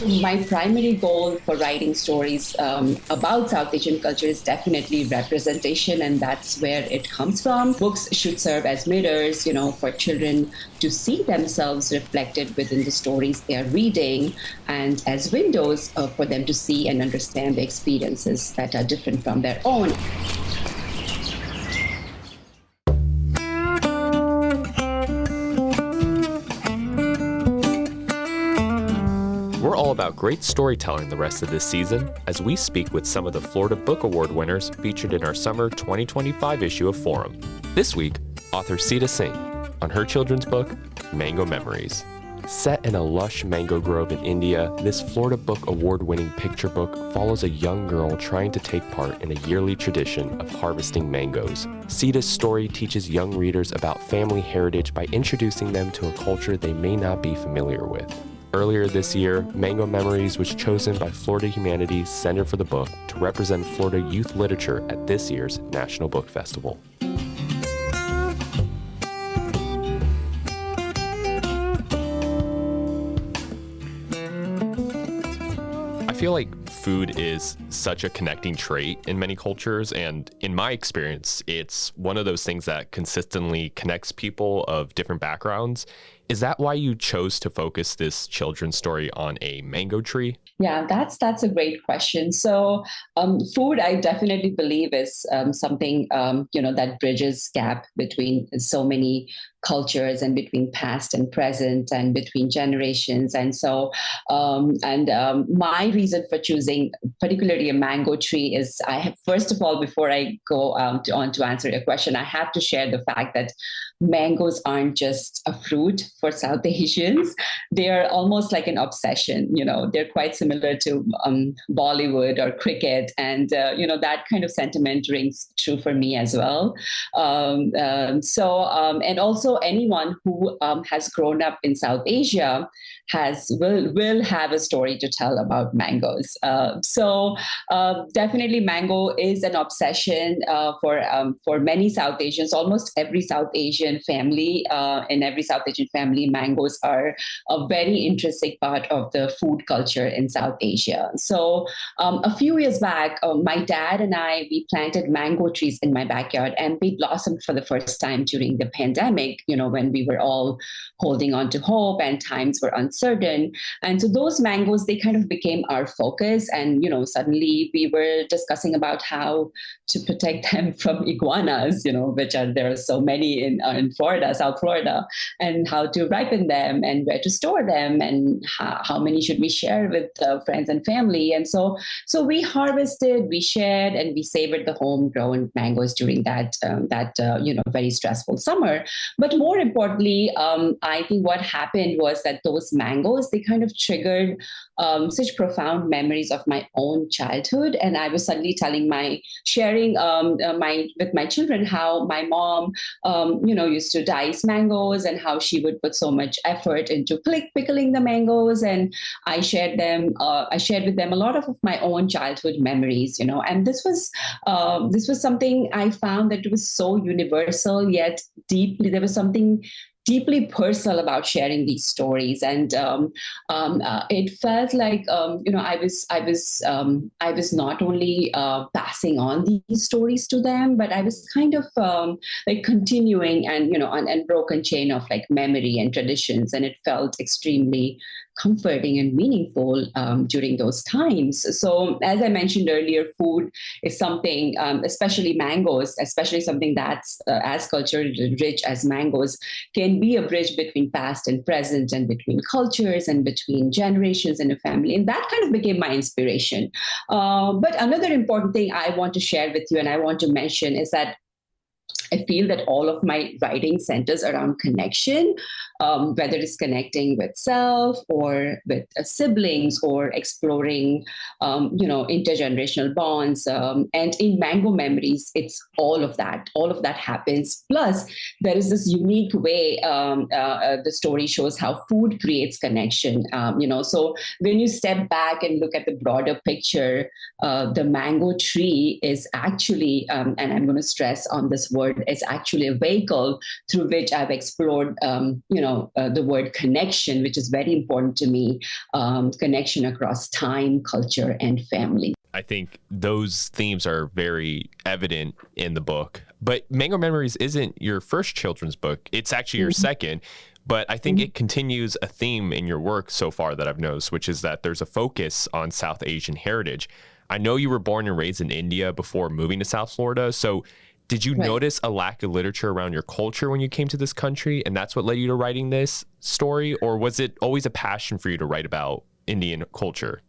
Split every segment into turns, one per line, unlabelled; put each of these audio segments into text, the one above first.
My primary goal for writing stories about South Asian culture is definitely representation, and that's where it comes from. Books should serve as mirrors, for children to see themselves reflected within the stories they are reading, and as windows for them to see and understand the experiences that are different from their own.
We're all about great storytelling the rest of this season as we speak with some of the Florida Book Award winners featured in our summer 2025 issue of Forum. This week, author Sita Singh on her children's book, Mango Memories. Set in a lush mango grove in India, this Florida Book Award-winning picture book follows a young girl trying to take part in a yearly tradition of harvesting mangoes. Sita's story teaches young readers about family heritage by introducing them to a culture they may not be familiar with. Earlier this year, Mango Memories was chosen by Florida Humanities Center for the Book to represent Florida youth literature at this year's National Book Festival. I feel like food is such a connecting trait in many cultures, and in my experience, it's one of those things that consistently connects people of different backgrounds. Is that why you chose to focus this children's story on a mango tree?
Yeah, that's a great question. So, food, I definitely believe is something that bridges gap between so many cultures and between past and present and between generations. And so, my reason for choosing particularly a mango tree is I have, first of all, before I go on to answer your question, I have to share the fact that mangoes aren't just a fruit for South Asians. They are almost like an obsession. They're quite similar to Bollywood or cricket. And, that kind of sentiment rings true for me as well. And also anyone who has grown up in South Asia will have a story to tell about mangoes. Definitely mango is an obsession for many South Asians. Almost every South Asian family, in every South Asian family, mangoes are a very intrinsic part of the food culture in South Asia. So a few years back, my dad and we planted mango trees in my backyard, and they blossomed for the first time during the pandemic, when we were all holding on to hope and times were uncertain. And so those mangoes, they kind of became our focus. And, suddenly we were discussing about how to protect them from iguanas, there are so many in Florida, South Florida, and how to ripen them and where to store them and how many should we share with friends and family. And so we harvested, we shared, and we savored the homegrown mangoes during that very stressful summer. But more importantly, I think what happened was that those mangoes, they kind of triggered such profound memories of my own childhood. And I was suddenly sharing with my children how my mom, used to dice mangoes and how she would put so much effort into pickling the mangoes. And I shared with them a lot of my own childhood memories, and this was something I found that it was so universal, yet there was something deeply personal about sharing these stories. And it felt like I was not only passing on these stories to them, but I was kind of like continuing and an unbroken chain of like memory and traditions, and it felt extremely comforting and meaningful during those times. So as I mentioned earlier, food is something, especially mangoes, especially something that's as culturally rich as mangoes, can be a bridge between past and present and between cultures and between generations in a family. And that kind of became my inspiration. But another important thing I want to share with you and I want to mention is that I feel that all of my writing centers around connection, whether it's connecting with self or with siblings or exploring, intergenerational bonds. And in Mango Memories, it's all of that. All of that happens. Plus, there is this unique way the story shows how food creates connection. So when you step back and look at the broader picture, the mango tree is actually, and I'm going to stress on this word, is actually a vehicle through which I've explored, the word connection, which is very important to me, connection across time, culture, and family.
I think those themes are very evident in the book. But Mango Memories isn't your first children's book. It's actually your second. But I think it continues a theme in your work so far that I've noticed, which is that there's a focus on South Asian heritage. I know you were born and raised in India before moving to South Florida. So did you notice a lack of literature around your culture when you came to this country, and that's what led you to writing this story? Or was it always a passion for you to write about Indian culture?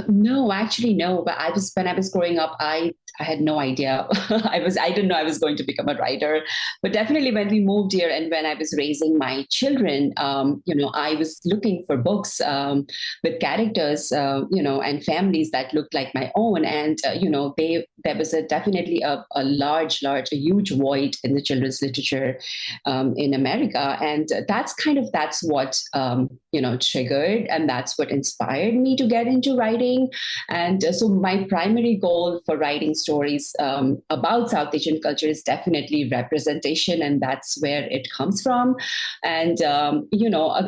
No, actually, no. But when I was growing up, I had no idea. I didn't know I was going to become a writer. But definitely when we moved here and when I was raising my children, I was looking for books with characters, and families that looked like my own. And, there was definitely a huge void in the children's literature in America. And that's what, triggered, and that's what inspired me to get into writing. And so my primary goal for writing stories about South Asian culture is definitely representation, and that's where it comes from. And,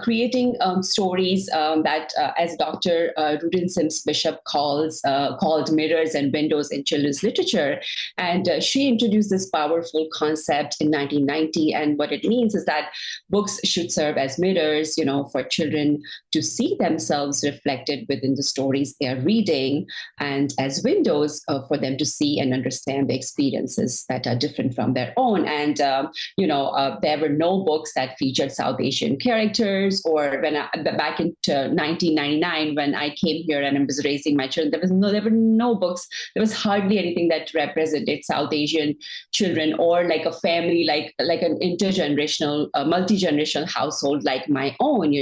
creating stories that, as Dr. Rudin Sims Bishop called mirrors and windows in children's literature. And she introduced this powerful concept in 1990. And what it means is that books should serve as mirrors, for children to see themselves reflected within the stories they are reading, and as windows for them to see and understand the experiences that are different from their own. And, there were no books that featured South Asian characters, or back in 1999, when I came here and I was raising my children, there were no books. There was hardly anything that represented South Asian children, or like a family, like an intergenerational, multi-generational household like my own,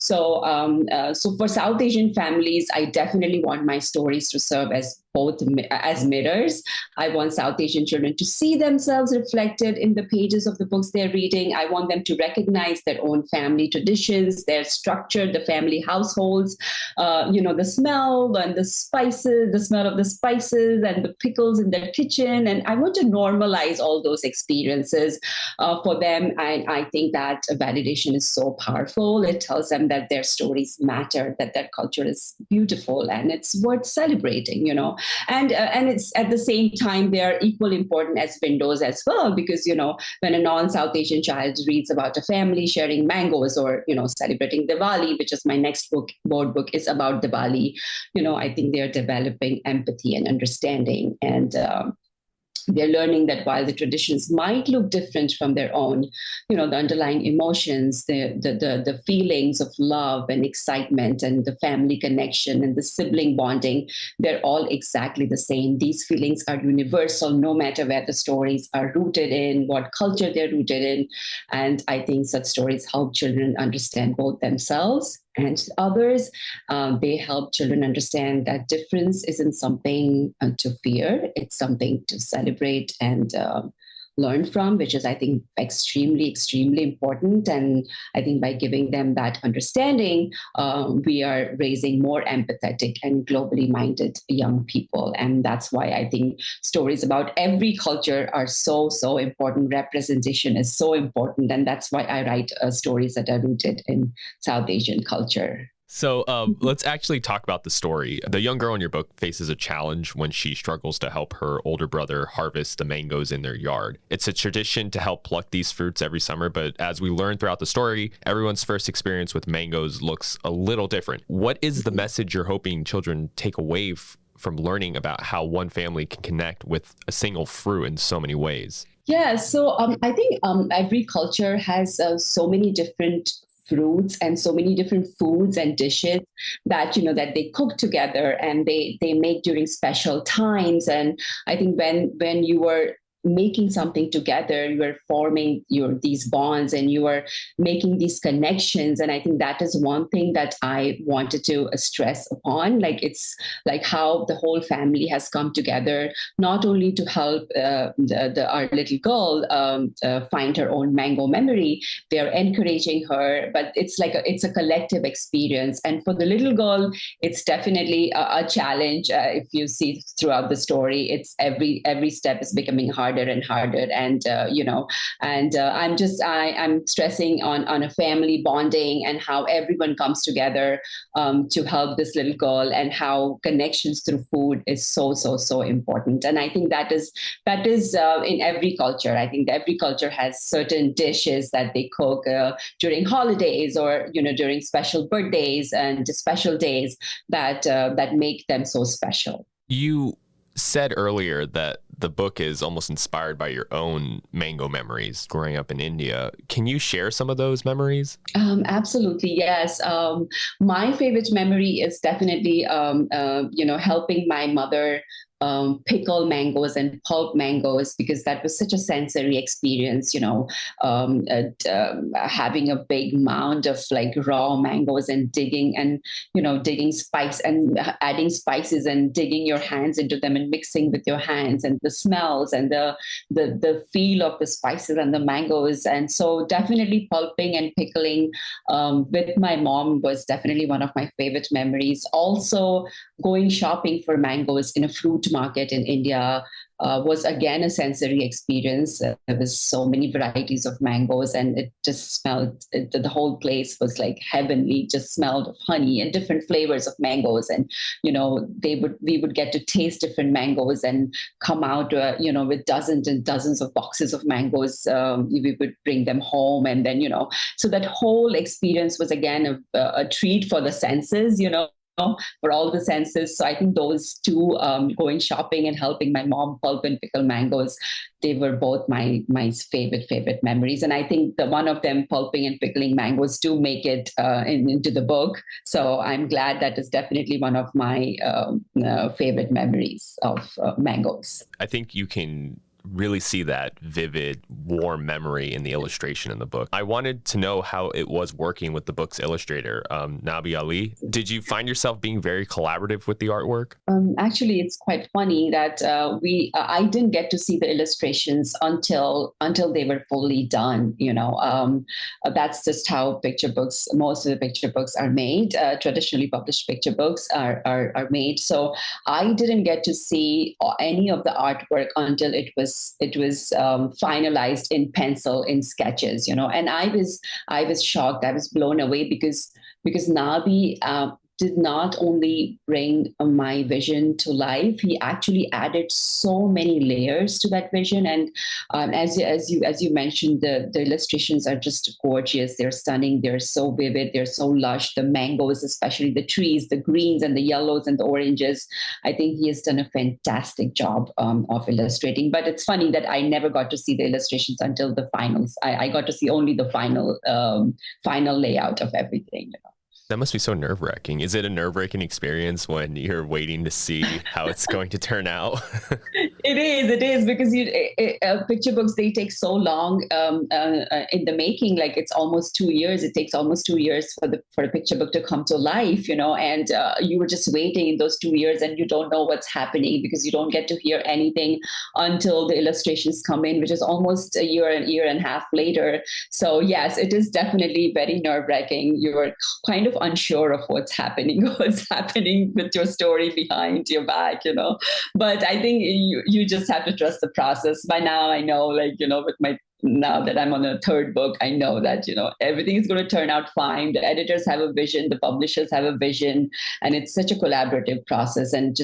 So for South Asian families, I definitely want my stories to serve as both as mirrors. I want South Asian children to see themselves reflected in the pages of the books they're reading. I want them to recognize their own family traditions, their structure, the family households, the smell and the spices, the smell of the spices and the pickles in their kitchen. And I want to normalize all those experiences for them. I think that validation is so powerful. It tells them that their stories matter, that their culture is beautiful and it's worth celebrating, And it's at the same time, they are equally important as windows as well, because, when a non-South Asian child reads about a family sharing mangoes or, celebrating Diwali, which is my next board book is about Diwali, I think they're developing empathy and understanding. And they're learning that while the traditions might look different from their own, the underlying emotions, the feelings of love and excitement and the family connection and the sibling bonding, they're all exactly the same. These feelings are universal, no matter where the stories are rooted in, what culture they're rooted in. And I think such stories help children understand both themselves and others. They help children understand that difference isn't something to fear. It's something to celebrate and learn from, which is, I think, extremely, extremely important. And I think by giving them that understanding, we are raising more empathetic and globally minded young people. And that's why I think stories about every culture are so, so important. Representation is so important. And that's why I write stories that are rooted in South Asian culture.
So let's actually talk about the story. The young girl in your book faces a challenge when she struggles to help her older brother harvest the mangoes in their yard. It's a tradition to help pluck these fruits every summer, but as we learn throughout the story, everyone's first experience with mangoes looks a little different. What is the message you're hoping children take away from learning about how one family can connect with a single fruit in so many ways?
Yeah, so I think every culture has so many different fruits and so many different foods and dishes that that they cook together and they make during special times. And I think when you were making something together, you are forming these bonds and you are making these connections. And I think that is one thing that I wanted to stress upon. Like, it's like how the whole family has come together, not only to help our little girl find her own mango memory. They are encouraging her, but it's a collective experience. And for the little girl, it's definitely a challenge. If you see throughout the story, it's every step is becoming harder harder and harder. And, I'm stressing on a family bonding and how everyone comes together to help this little girl, and how connections through food is so, so, so important. And I think that is in every culture. I think every culture has certain dishes that they cook during holidays, or, during special birthdays and special days that make them so special.
You said earlier that the book is almost inspired by your own mango memories growing up in India. Can you share some of those memories?
Absolutely, yes. My favorite memory is definitely, helping my mother pickle mangoes and pulp mangoes, because that was such a sensory experience, having a big mound of like raw mangoes and digging spice and adding spices and digging your hands into them and mixing with your hands, and the smells and the feel of the spices and the mangoes. And so definitely pulping and pickling with my mom was definitely one of my favorite memories. Also, going shopping for mangoes in a fruit market in India was again a sensory experience. There was so many varieties of mangoes, and it just smelled. The whole place was like heavenly. Just smelled of honey and different flavors of mangoes, and we would get to taste different mangoes and come out with dozens and dozens of boxes of mangoes. We would bring them home, and then so that whole experience was again a treat for the senses. For all the senses. So I think those two, going shopping and helping my mom pulp and pickle mangoes, they were both my favorite memories. And I think the one of them, pulping and pickling mangoes, do make it into the book. So I'm glad that is definitely one of my favorite memories of mangoes.
I think you can really see that vivid, warm memory in the illustration in the book. I wanted to know how it was working with the book's illustrator, Nabi Ali. Did you find yourself being very collaborative with the artwork?
Actually, it's quite funny that I didn't get to see the illustrations until they were fully done. That's just how most of the picture books are made. Traditionally published picture books are made. So I didn't get to see any of the artwork until it was finalized in pencil, in sketches, and I was shocked. I was blown away because Nabi did not only bring my vision to life, he actually added so many layers to that vision. And as you mentioned, the illustrations are just gorgeous. They're stunning. They're so vivid. They're so lush. The mangoes, especially the trees, the greens and the yellows and the oranges. I think he has done a fantastic job of illustrating. But it's funny that I never got to see the illustrations until the finals. I got to see only the final layout of everything.
That must be so nerve-wracking. Is it a nerve-wracking experience when you're waiting to see how it's going to turn out?
It is because picture books, they take so long in the making. Like it's almost 2 years. It takes almost 2 years for a picture book to come to life, and you were just waiting in those 2 years, and you don't know what's happening because you don't get to hear anything until the illustrations come in, which is almost a year and a half later. So yes, it is definitely very nerve-wracking. You're kind of unsure of what's happening with your story behind your back, but I think you just have to trust the process. By now I know, now that I'm on a third book, I know that, everything is going to turn out fine. The editors have a vision, the publishers have a vision, and it's such a collaborative process, and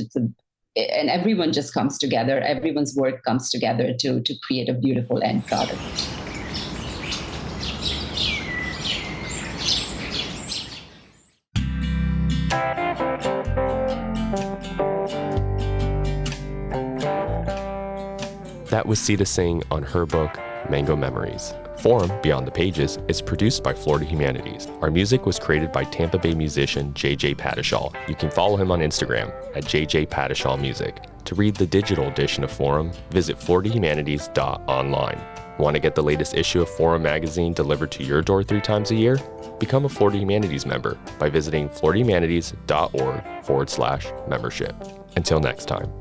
everyone just comes together. Everyone's work comes together to create a beautiful end product.
That was Sita Singh on her book, Mango Memories. Forum, Beyond the Pages, is produced by Florida Humanities. Our music was created by Tampa Bay musician JJ Padishal. You can follow him on Instagram at JJ Padishal Music. To read the digital edition of Forum, visit floridahumanities.online. Want to get the latest issue of Forum magazine delivered to your door 3 times a year? Become a Florida Humanities member by visiting floridahumanities.org/membership. Until next time.